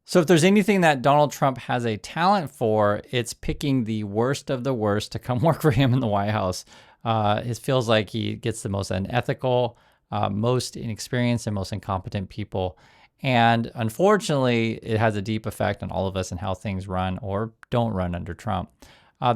So if there's anything that Donald Trump has a talent for, it's picking the worst of the worst to come work for him in the White House. It feels like he gets the most unethical, most inexperienced, and most incompetent people. And unfortunately, it has a deep effect on all of us and how things run or don't run under Trump.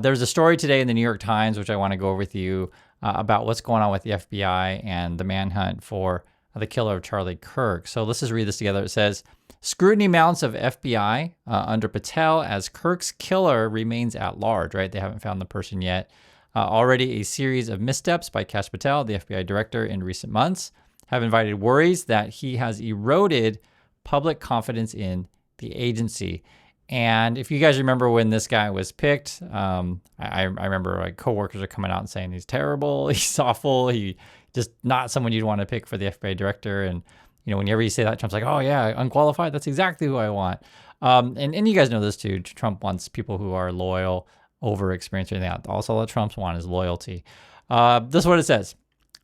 There's a story today in the New York Times, which I want to go over with you about what's going on with the FBI and the manhunt for the killer of Charlie Kirk. So let's just read this together. It says, scrutiny mounts of FBI under Patel as Kirk's killer remains at large, right? They haven't found the person yet. Already a series of missteps by Kash Patel, the FBI director, in recent months have invited worries that he has eroded public confidence in the agency. And if you guys remember when this guy was picked, I remember like coworkers are coming out and saying he's terrible, he's awful, he just not someone you'd want to pick for the FBI director. And you know, whenever you say that, Trump's like, oh yeah, unqualified, that's exactly who I want. And you guys know this too. Trump wants people who are loyal, over experienced, or anything else. Also, all that Trump's want is loyalty. This is what it says.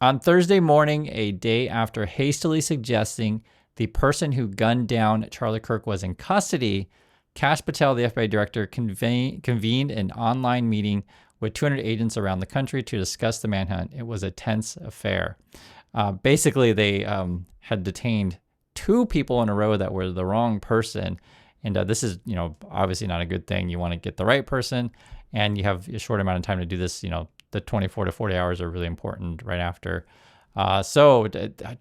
On Thursday morning, a day after hastily suggesting the person who gunned down Charlie Kirk was in custody, Kash Patel, the FBI director, convened an online meeting with 200 agents around the country to discuss the manhunt. It was a tense affair. Basically, they had detained two people in a row that were the wrong person. And this is, you know, obviously not a good thing. You want to get the right person, and you have a short amount of time to do this. You know, the 24 to 40 hours are really important right after. So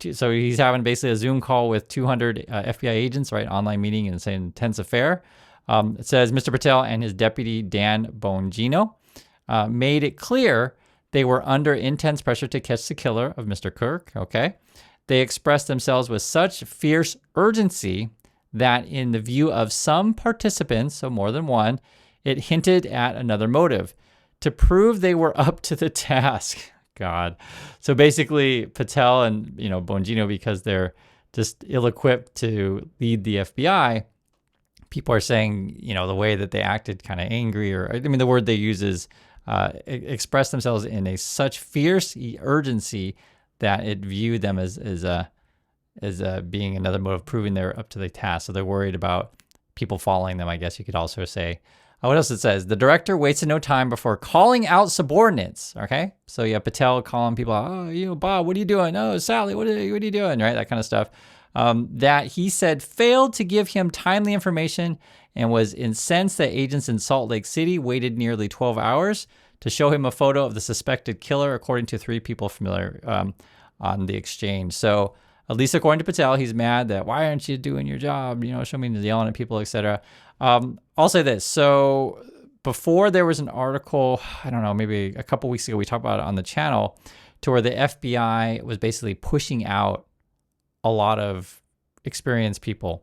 he's having basically a Zoom call with 200 FBI agents, right? Online meeting, and saying intense affair. It says Mr. Patel and his deputy, Dan Bongino, made it clear they were under intense pressure to catch the killer of Mr. Kirk, okay? They expressed themselves with such fierce urgency that in the view of some participants, so more than one, it hinted at another motive, to prove they were up to the task. God. So basically, Patel and, you know, Bongino, because they're just ill-equipped to lead the FBI, people are saying, you know, the way that they acted kind of angry, or I mean, the word they use is express themselves in a such fierce urgency that it viewed them as being another mode of proving they're up to the task. So they're worried about people following them, I guess you could also say. What else it says? The director wasted no time before calling out subordinates. Okay, so you have Patel calling people out. Oh, you know, Bob, what are you doing? Oh, Sally, what are you doing? Right, that kind of stuff. That he said failed to give him timely information and was incensed that agents in Salt Lake City waited nearly 12 hours to show him a photo of the suspected killer, according to three people familiar on the exchange. So at least according to Patel, he's mad that why aren't you doing your job? You know, show me yelling at people, etc. I'll say this. So before there was an article, I don't know, maybe a couple weeks ago, we talked about it on the channel, to where the FBI was basically pushing out a lot of experienced people.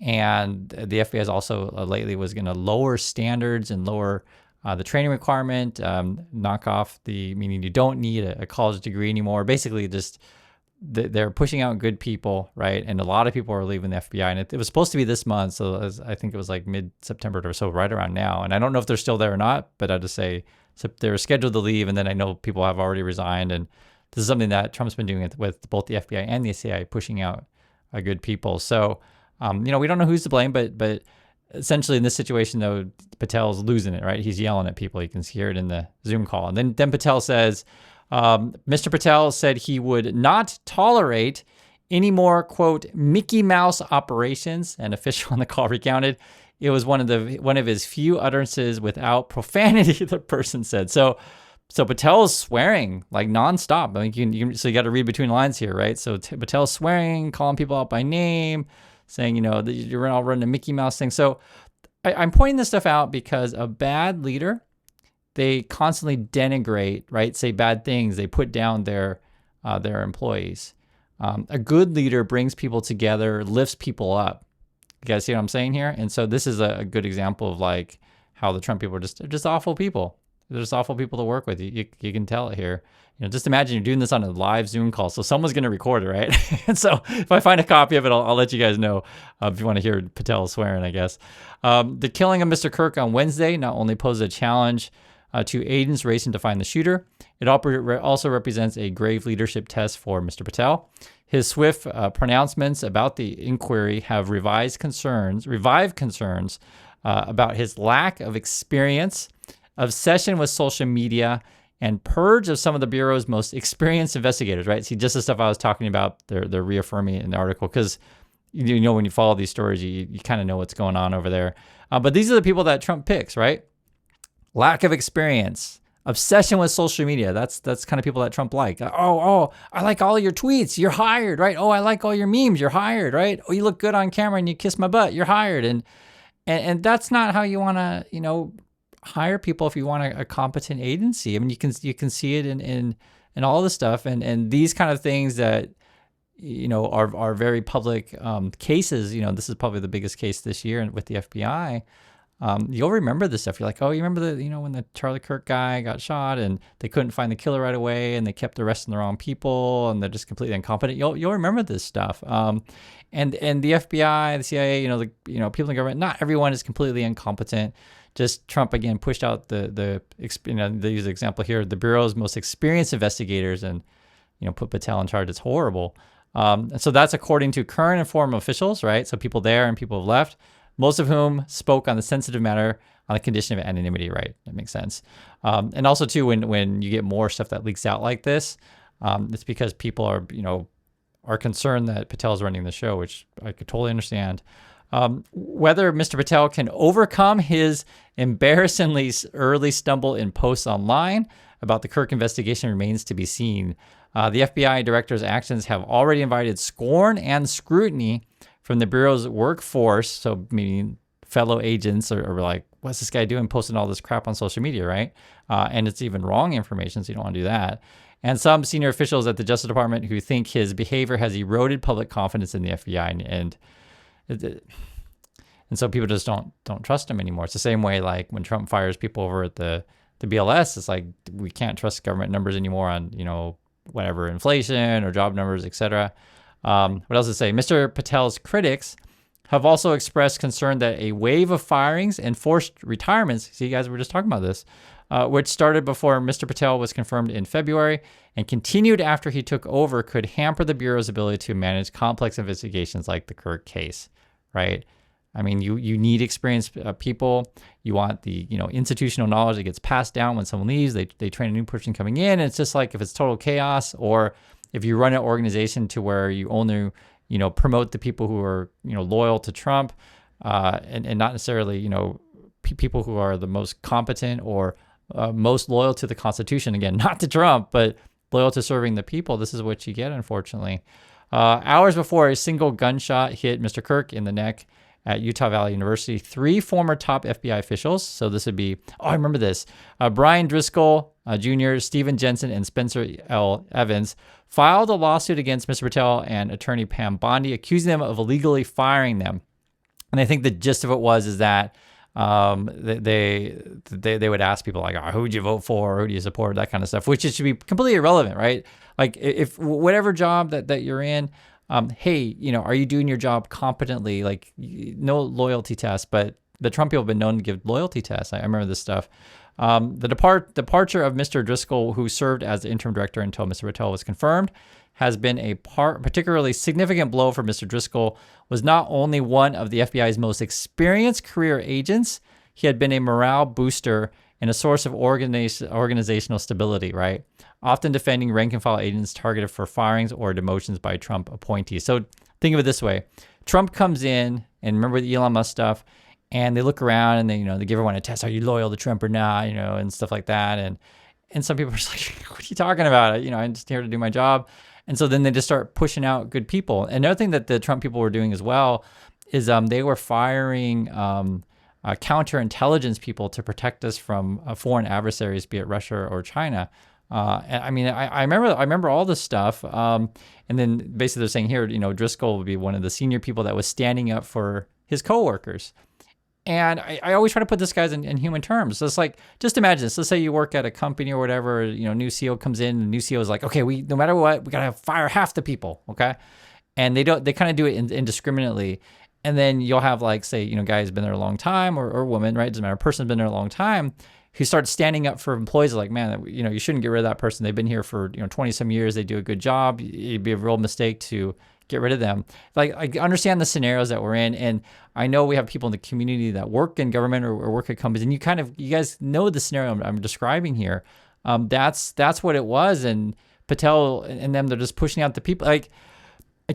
And the FBI is also lately was going to lower standards and lower the training requirement, knock off meaning you don't need a college degree anymore. Basically just they're pushing out good people, right? And a lot of people are leaving the FBI, and it was supposed to be this month. So I think it was like mid-September or so, right around now. And I don't know if they're still there or not, but I'll just say so they're scheduled to leave. And then I know people have already resigned. And this is something that Trump's been doing with both the FBI and the CIA, pushing out good people. So, you know, we don't know who's to blame, but essentially in this situation, though, Patel's losing it, right? He's yelling at people. You can hear it in the Zoom call. And then Patel says, Mr. Patel said he would not tolerate any more, quote, Mickey Mouse operations. An official on the call recounted it was one of his few utterances without profanity, the person said. So Patel is swearing like nonstop. I mean, so you got to read between the lines here, right? So Patel's swearing, calling people out by name, saying, you know, that you're all running a Mickey Mouse thing. So I'm pointing this stuff out because a bad leader, they constantly denigrate, right? Say bad things. They put down their employees. A good leader brings people together, lifts people up. You guys see what I'm saying here? And so this is a good example of like how the Trump people are just awful people. They're just awful people to work with. You can tell it here. You know, just imagine you're doing this on a live Zoom call. So someone's going to record it, right? And so if I find a copy of it, I'll let you guys know if you want to hear Patel swearing, I guess. The killing of Mr. Kirk on Wednesday not only posed a challenge to agents racing to find the shooter. It also represents a grave leadership test for Mr. Patel. His swift pronouncements about the inquiry have revived concerns about his lack of experience, obsession with social media, and purge of some of the Bureau's most experienced investigators, right? See, just the stuff I was talking about, they're reaffirming in the article, because you know when you follow these stories, you kind of know what's going on over there. But these are the people that Trump picks, right? Lack of experience, obsession with social media. That's kind of people that Trump like. Oh, I like all your tweets. You're hired, right? Oh, I like all your memes. You're hired, right? Oh, you look good on camera and you kiss my butt. You're hired. And that's not how you want to, hire people if you want a competent agency. I mean, you can see it in all this stuff and these kind of things that are very public cases. This is probably the biggest case this year with the FBI. You'll remember this stuff. You're like, oh, you remember when the Charlie Kirk guy got shot and they couldn't find the killer right away and they kept arresting the wrong people and they're just completely incompetent. You'll remember this stuff. And the FBI, the CIA, people in the government, not everyone is completely incompetent. Just Trump again pushed out they use the example here, the Bureau's most experienced investigators and put Patel in charge. It's horrible. And so that's according to current and former officials, right? So people there and people have left, most of whom spoke on the sensitive matter on the condition of anonymity, right? That makes sense. And also too, when you get more stuff that leaks out like this, it's because people are concerned that Patel is running the show, which I could totally understand. Whether Mr. Patel can overcome his embarrassingly early stumble in posts online about the Kirk investigation remains to be seen. The FBI director's actions have already invited scorn and scrutiny from the Bureau's workforce, so meaning fellow agents are like, what's this guy doing posting all this crap on social media, right? And it's even wrong information, so you don't want to do that. And some senior officials at the Justice Department who think his behavior has eroded public confidence in the FBI, and so people just don't trust him anymore. It's the same way like when Trump fires people over at the BLS, it's like we can't trust government numbers anymore on whatever inflation or job numbers, etc. What else to say? Mr. Patel's critics have also expressed concern that a wave of firings and forced retirements, see guys, we're just talking about this, which started before Mr. Patel was confirmed in February and continued after he took over, could hamper the Bureau's ability to manage complex investigations like the Kirk case, right? I mean, you need experienced people. You want the institutional knowledge that gets passed down when someone leaves. They train a new person coming in, and it's just like if it's total chaos, or if you run an organization to where you only promote the people who are loyal to Trump, and not necessarily people who are the most competent or most loyal to the Constitution. Again, not to Trump, but loyal to serving the people. This is what you get, unfortunately. Hours before a single gunshot hit Mr. Kirk in the neck at Utah Valley University, 3 former top FBI officials, so this would be, I remember this, Brian Driscoll Jr., Stephen Jensen, and Spencer L. Evans, filed a lawsuit against Mr. Patel and attorney Pam Bondi, accusing them of illegally firing them. And I think the gist of it is that they would ask people like, who would you vote for? Who do you support? That kind of stuff, which it should be completely irrelevant, right? Like if whatever job that you're in, hey, are you doing your job competently? Like no loyalty test, but the Trump people have been known to give loyalty tests. I remember this stuff. The departure of Mr. Driscoll, who served as the interim director until Mr. Patel was confirmed, has been a particularly significant blow for Mr. Driscoll. Was not only one of the FBI's most experienced career agents, he had been a morale booster and a source of organizational stability, right? Often defending rank and file agents targeted for firings or demotions by Trump appointees. So think of it this way. Trump comes in, and remember the Elon Musk stuff, and they look around and they give everyone a test. Are you loyal to Trump or not? And stuff like that. And some people are just like, what are you talking about? I'm just here to do my job. And so then they just start pushing out good people. Another thing that the Trump people were doing as well is they were firing counterintelligence people to protect us from foreign adversaries, be it Russia or China. I remember all this stuff. And then basically they're saying here, Driscoll would be one of the senior people that was standing up for his coworkers. And I always try to put this guys in human terms. So it's like, just imagine this. Let's say you work at a company or whatever, new CEO comes in, and the new CEO is like, okay, no matter what, we got to fire half the people. Okay. And they kind of do it indiscriminately. And then you'll have like, say, guy who's been there a long time or woman, right? Doesn't matter. Person's been there a long time. who starts standing up for employees like, man, you shouldn't get rid of that person. They've been here for 20 some years. They do a good job. It'd be a real mistake to get rid of them. Like, I understand the scenarios that we're in, and I know we have people in the community that work in government or work at companies, and you guys know the scenario I'm describing here. That's what it was, and Patel and them, they're just pushing out the people. Like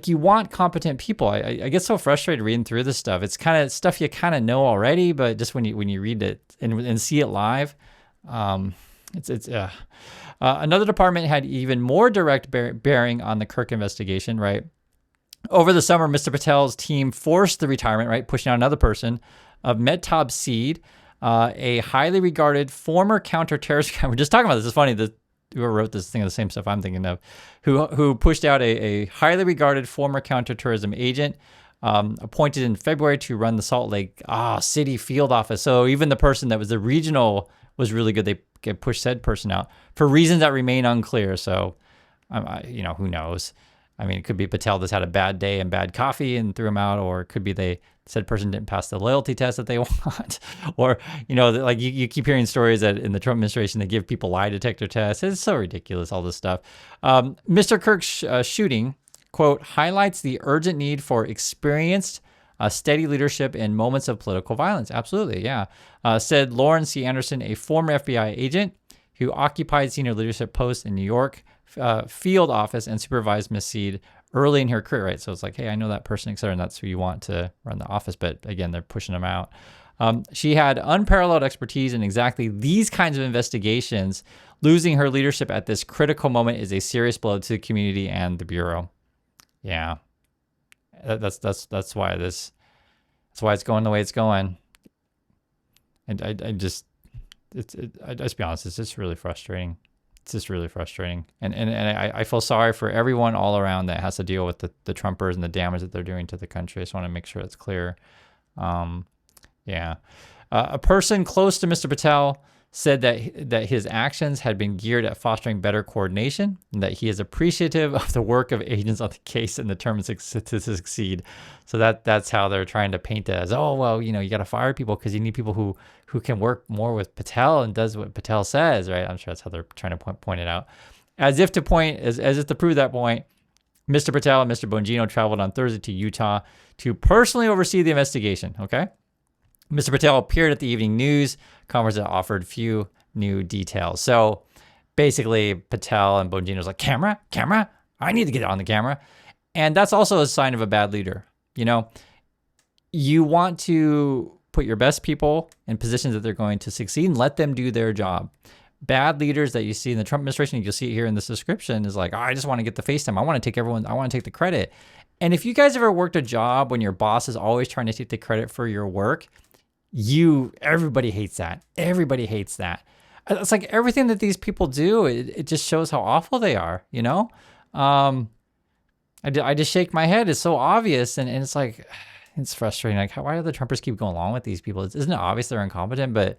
you want competent people. I get so frustrated reading through this stuff. It's kind of stuff you kind of know already, but just when you read it and see it live, another department had even more direct bearing on the Kirk investigation, right? Over the summer, Mr. Patel's team forced the retirement, right, pushing out another person, of Mehtab Seed, a highly regarded former counterterrorist guy. We're just talking about this. It's funny that whoever wrote this thing, the same stuff I'm thinking of, who pushed out a highly regarded former counterterrorism agent, appointed in February to run the Salt Lake City field office. So even the person that was the regional was really good. They pushed said person out for reasons that remain unclear. So, who knows? I mean, it could be Patel just had a bad day and bad coffee and threw him out, or it could be they said person didn't pass the loyalty test that they want, or like you keep hearing stories that in the Trump administration they give people lie detector tests. It's so ridiculous, all this stuff. Mr. Kirk's shooting, quote, highlights the urgent need for experienced, steady leadership in moments of political violence. Absolutely, yeah. Said Lauren C. Anderson, a former FBI agent who occupied senior leadership posts in New York field office and supervised Miss Seed early in her career, right? So it's like, hey, I know that person, et cetera, and that's who you want to run the office. But again, they're pushing them out. She had unparalleled expertise in exactly these kinds of investigations. Losing her leadership at this critical moment is a serious blow to the community and the Bureau. Yeah, that's why it's going the way it's going. And I just be honest, it's just really frustrating. It's just really frustrating. And I feel sorry for everyone all around that has to deal with the Trumpers and the damage that they're doing to the country. I just want to make sure it's clear. A person close to Mr. Patel said that his actions had been geared at fostering better coordination, and that he is appreciative of the work of agents on the case and determined to succeed. So that's how they're trying to paint it as, oh, well, you got to fire people because you need people who can work more with Patel and does what Patel says, right? I'm sure that's how they're trying to point it out. As if to prove that point, Mr. Patel and Mr. Bongino traveled on Thursday to Utah to personally oversee the investigation, okay? Mr. Patel appeared at the evening news conference that offered few new details. So basically, Patel and Bongino's like, camera, I need to get on the camera. And that's also a sign of a bad leader. You want to put your best people in positions that they're going to succeed and let them do their job. Bad leaders that you see in the Trump administration, you'll see it here in this description, is like, I just want to get the face time. I want to take the credit. And if you guys ever worked a job when your boss is always trying to take the credit for your work, everybody hates that. Everybody hates that. It's like everything that these people do, it just shows how awful they are, I just shake my head. It's so obvious. And it's like, it's frustrating. Like, why do the Trumpers keep going along with these people? Isn't it obvious they're incompetent? But,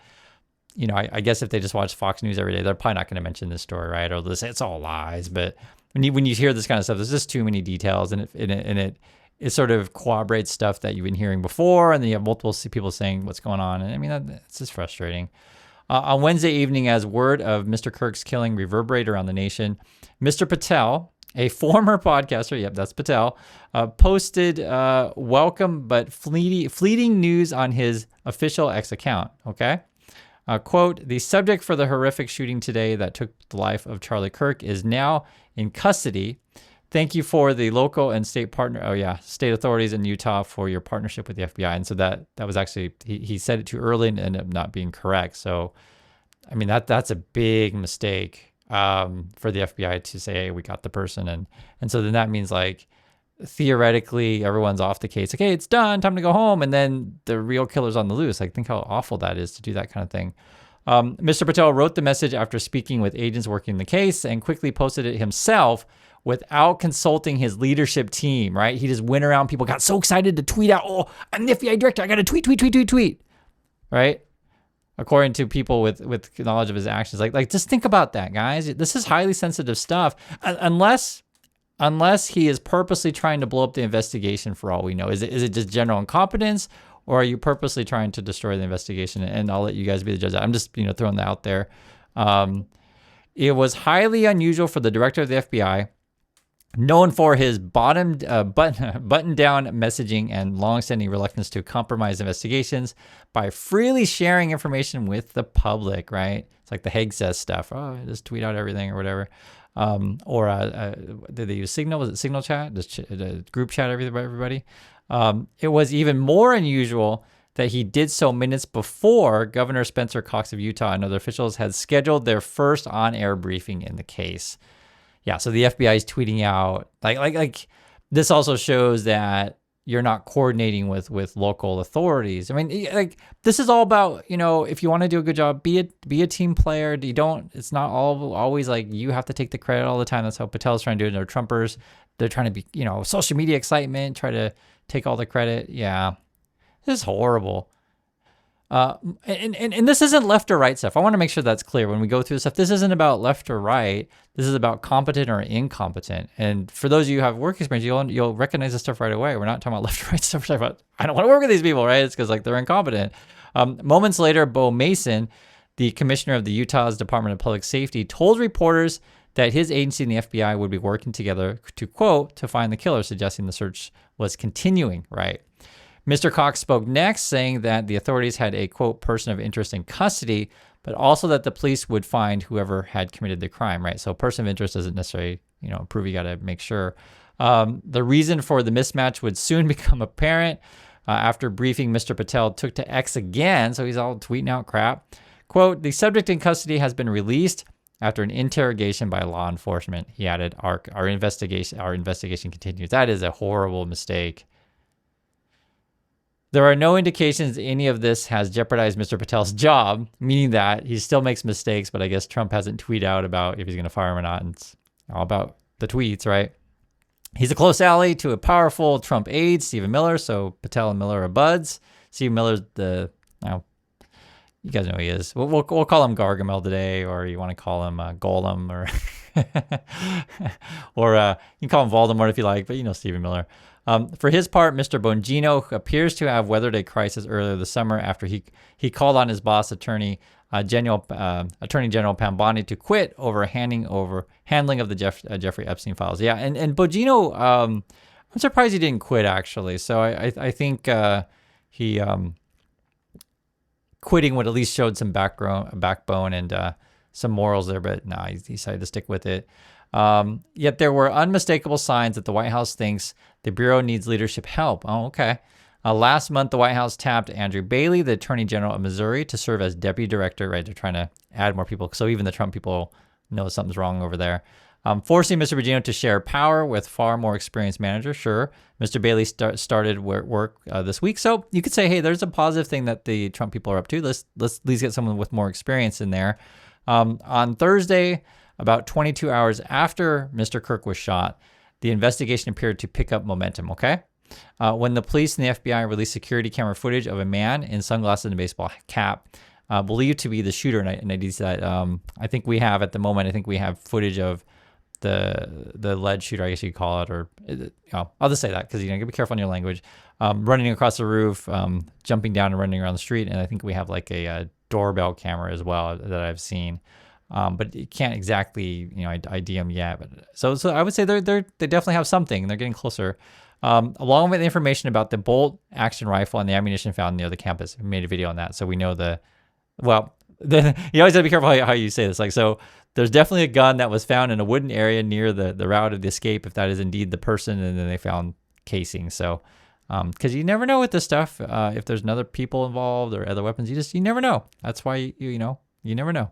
I guess if they just watch Fox News every day, they're probably not going to mention this story, right? Or this, it's all lies. But when you hear this kind of stuff, there's just too many details, and it sort of corroborates stuff that you've been hearing before, and then you have multiple people saying what's going on. And I mean, it's just frustrating. On Wednesday evening, as word of Mr. Kirk's killing reverberated around the nation, Mr. Patel, a former podcaster, yep, that's Patel, posted welcome but fleeting news on his official X account, okay? Quote, the subject for the horrific shooting today that took the life of Charlie Kirk is now in custody. Thank you for the local and state state authorities in Utah for your partnership with the FBI. And so that was actually, he said it too early and ended up not being correct. So, I mean, that's a big mistake for the FBI to say, hey, we got the person. And so then that means, like, theoretically everyone's off the case. Okay, it's done, time to go home. And then the real killer's on the loose. Like, think how awful that is to do that kind of thing. Mr. Patel wrote the message after speaking with agents working the case and quickly posted it himself without consulting his leadership team, right? He just went around, people got so excited to tweet out, oh, I'm the FBI director, I got to tweet, right? According to people with knowledge of his actions. Like just think about that, guys. This is highly sensitive stuff. Unless he is purposely trying to blow up the investigation, for all we know. Is it just general incompetence, or are you purposely trying to destroy the investigation? And I'll let you guys be the judge. I'm just, throwing that out there. It was highly unusual for the director of the FBI, known for his button-down messaging and long-standing reluctance to compromise investigations by freely sharing information with the public, right? It's like the Hague says stuff. Oh, just tweet out everything or whatever. Did they use Signal? Was it Signal chat? Just group chat everybody? It was even more unusual that he did so minutes before Governor Spencer Cox of Utah and other officials had scheduled their first on-air briefing in the case. Yeah, so the FBI is tweeting out like this also shows that you're not coordinating with local authorities. I mean, like this is all about, if you want to do a good job, be a team player. It's not always like you have to take the credit all the time. That's how Patel's trying to do it. They're Trumpers. They're trying to be, social media excitement, try to take all the credit. Yeah, this is horrible. And this isn't left or right stuff. I want to make sure that's clear when we go through this stuff. This isn't about left or right. This is about competent or incompetent. And for those of you who have work experience, you'll recognize this stuff right away. We're not talking about left or right stuff. We're talking about, I don't want to work with these people, right? It's because they're incompetent. Moments later, Bo Mason, the commissioner of the Utah's Department of Public Safety, told reporters that his agency and the FBI would be working together to, quote, to find the killer, suggesting the search was continuing, right? Mr. Cox spoke next, saying that the authorities had a, quote, person of interest in custody, but also that the police would find whoever had committed the crime, right? So person of interest doesn't necessarily, prove. You got to make sure. The reason for the mismatch would soon become apparent. After briefing, Mr. Patel took to X again, so he's all tweeting out crap. Quote, the subject in custody has been released after an interrogation by law enforcement. He added, our investigation continues. That is a horrible mistake. There are no indications any of this has jeopardized Mr. Patel's job, meaning that he still makes mistakes, but I guess Trump hasn't tweeted out about if he's going to fire him or not. And it's all about the tweets, right? He's a close ally to a powerful Trump aide, Stephen Miller, so Patel and Miller are buds. Stephen Miller's you guys know who he is. We'll call him Gargamel today, or you want to call him Golem, or or you can call him Voldemort if you like, but Stephen Miller. For his part, Mr. Bongino appears to have weathered a crisis earlier this summer after he called on his boss, Attorney General Pam Bondi, to quit over handling of the Jeffrey Epstein files. Yeah, and Bongino, I'm surprised he didn't quit actually. So I think he quitting would at least showed some backbone and some morals there, but no, he decided to stick with it. Yet there were unmistakable signs that the White House thinks the Bureau needs leadership help. Oh, okay. Last month, the White House tapped Andrew Bailey, the Attorney General of Missouri, to serve as deputy director, right? They're trying to add more people. So even the Trump people know something's wrong over there. Forcing Mr. Bongino to share power with far more experienced manager. Sure. Mr. Bailey started work this week. So you could say, hey, there's a positive thing that the Trump people are up to. Let's at least get someone with more experience in there. On Thursday, about 22 hours after Mr. Kirk was shot, the investigation appeared to pick up momentum, okay? When the police and the FBI released security camera footage of a man in sunglasses and a baseball cap, believed to be the shooter, and I said, I think we have footage of the lead shooter, I guess you could call it, or I'll just say that because you gotta be careful on your language. Running across the roof, jumping down and running around the street, and I think we have like a doorbell camera as well that I've seen. But you can't exactly, ID them yet. But so I would say they definitely have something. They're getting closer. Along with information about the bolt action rifle and the ammunition found near the campus. We made a video on that, so we know you always have to be careful how you say this. Like, so there's definitely a gun that was found in a wooden area near the route of the escape, if that is indeed the person, and then they found casing. So, because you never know with this stuff, if there's another people involved or other weapons, you never know. That's why you never know.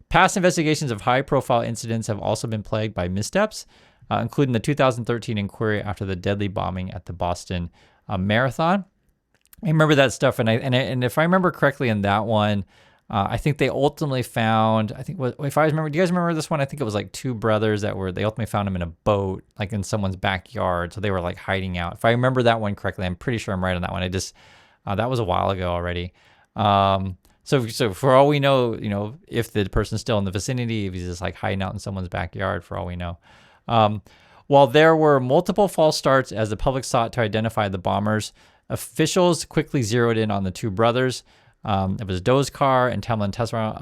Past investigations of high-profile incidents have also been plagued by missteps, including the 2013 inquiry after the deadly bombing at the Boston Marathon. I remember that stuff, and if I remember correctly in that one, I think they ultimately found, do you guys remember this one? I think it was like two brothers they ultimately found them in a boat, like in someone's backyard, so they were like hiding out. If I remember that one correctly, I'm pretty sure I'm right on that one. That was a while ago already. So for all we know, if the person's still in the vicinity, if he's just like hiding out in someone's backyard, for all we know. While there were multiple false starts as the public sought to identify the bombers, Officials quickly zeroed in on the two brothers. It was Dozkar and Tamlin Tesra,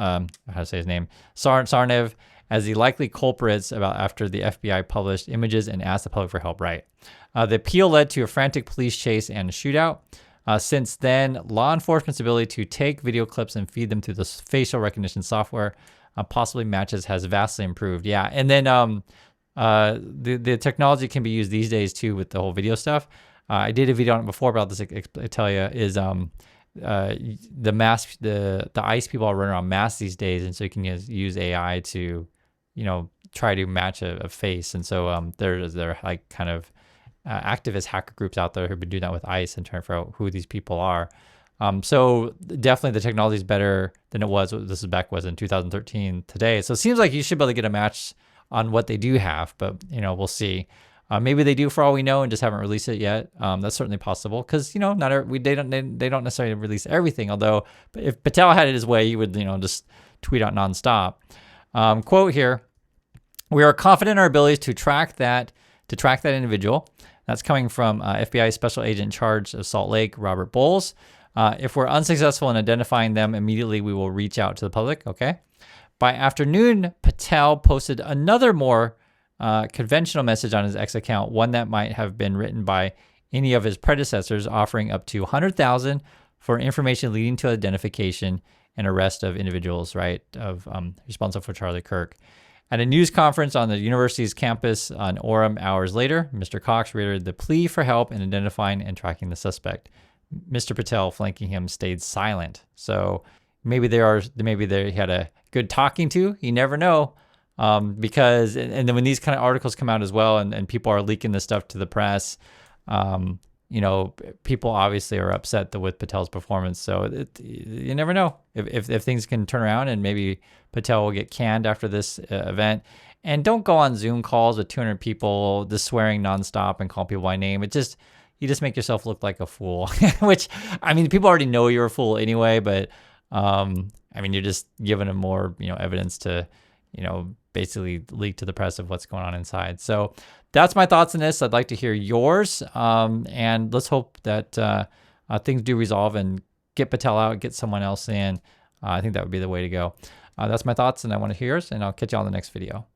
how to say his name, Sarnev, as the likely culprits after the FBI published images and asked the public for help, right? The appeal led to a frantic police chase and a shootout. Since then, law enforcement's ability to take video clips and feed them through the facial recognition software, possibly matches, has vastly improved. Yeah, and then the technology can be used these days too with the whole video stuff. I did a video on it before about this. I tell you, is the mask, the ICE people are running around masks these days, and so you can use AI to, try to match a face. And so there like kind of activist hacker groups out there who've been doing that with ICE and trying to figure out who these people are. So definitely the technology is better than it was. This was in 2013 today. So it seems like you should be able to get a match on what they do have, but we'll see. Maybe they do for all we know and just haven't released it yet. That's certainly possible because they don't necessarily release everything. Although if Patel had it his way, he would just tweet out nonstop. Quote here: "We are confident in our abilities to track that individual." That's coming from FBI Special Agent in charge of Salt Lake, Robert Bowles. If we're unsuccessful in identifying them immediately, we will reach out to the public. Okay. By afternoon, Patel posted another more conventional message on his X account, one that might have been written by any of his predecessors, offering up to $100,000 for information leading to identification and arrest of individuals, right, responsible for Charlie Kirk. At a news conference on the university's campus on Orem hours later, Mr. Cox reiterated the plea for help in identifying and tracking the suspect. Mr. Patel, flanking him, stayed silent. So maybe they had a good talking to. You never know. Because then when these kind of articles come out as well, and people are leaking this stuff to the press, people obviously are upset with Patel's performance. So you never know if things can turn around, and maybe Patel will get canned after this event. And don't go on Zoom calls with 200 people just swearing nonstop and call people by name. You just make yourself look like a fool, which, people already know you're a fool anyway, but you're just giving them more, evidence to, basically leak to the press of what's going on inside. So that's my thoughts on this. I'd like to hear yours. And let's hope that things do resolve and get Patel out, get someone else in. I think that would be the way to go. That's my thoughts, and I want to hear yours, and I'll catch you on the next video.